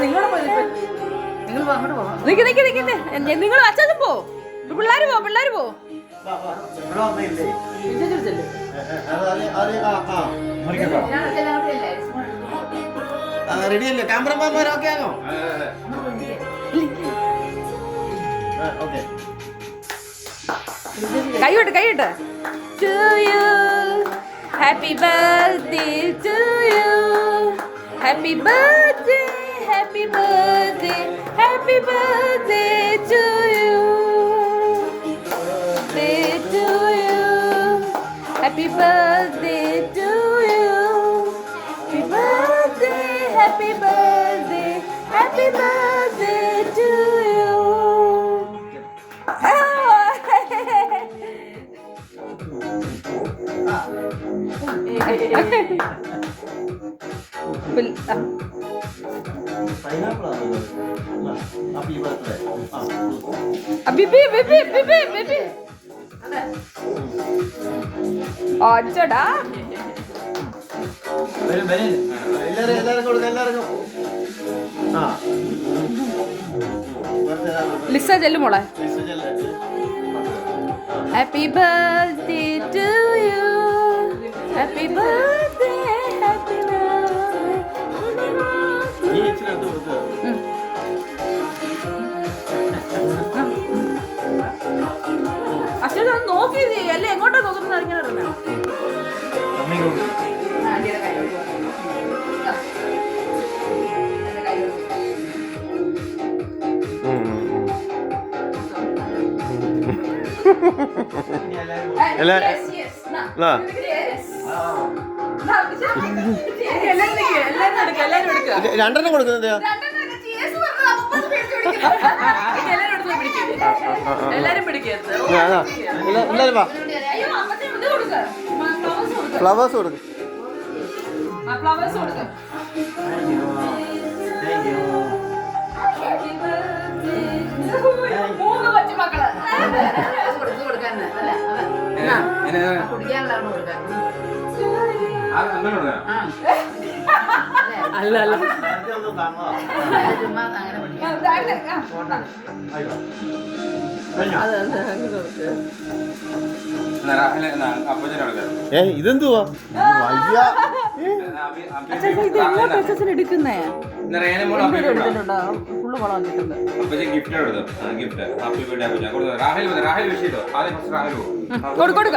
നിങ്ങളോട് പോയി നിങ്ങൾ അങ്ങോട്ട് പോവാം. നിങ്ങൾ അച്ഛൻ പോ. പിള്ളേര് പോ. റെഡിയല്ലേ? ക്യാമറമാൻമാർ ഓക്കെ ആണോ? കൈവിട്ട് to you happy birthday to you happy birthday happy birthday happy birthday to you birthday to you happy birthday to you happy birthday happy birthday to you. അച്ചടാ ലിസ ചെല്ലു മോളെ. Happy birthday to you happy birthday happy അച്ഛൻ നോക്കി അല്ലേ എങ്ങോട്ടാ നോക്കുന്നത് അറിയാൻ അറിയാം. രണ്ടെണ്ണം കൊടുക്കുന്നത് എല്ലാരും പിടിക്കരുത്. എല്ലാരും വാ. ഫ്ലവേഴ്സ് കൊടുക്കും. ഫ്ലവേഴ്സ് കൊടുക്കും. മൂന്ന് കൊച്ചുമക്കള് അല്ല അല്ല ഇതെന്തുവാ ഇത് എങ്ങോട്ട് എടുക്കുന്നേ? ഫുള്ള് വളം വന്നിട്ടുണ്ട്. കൊടുക്ക കൊടുക്ക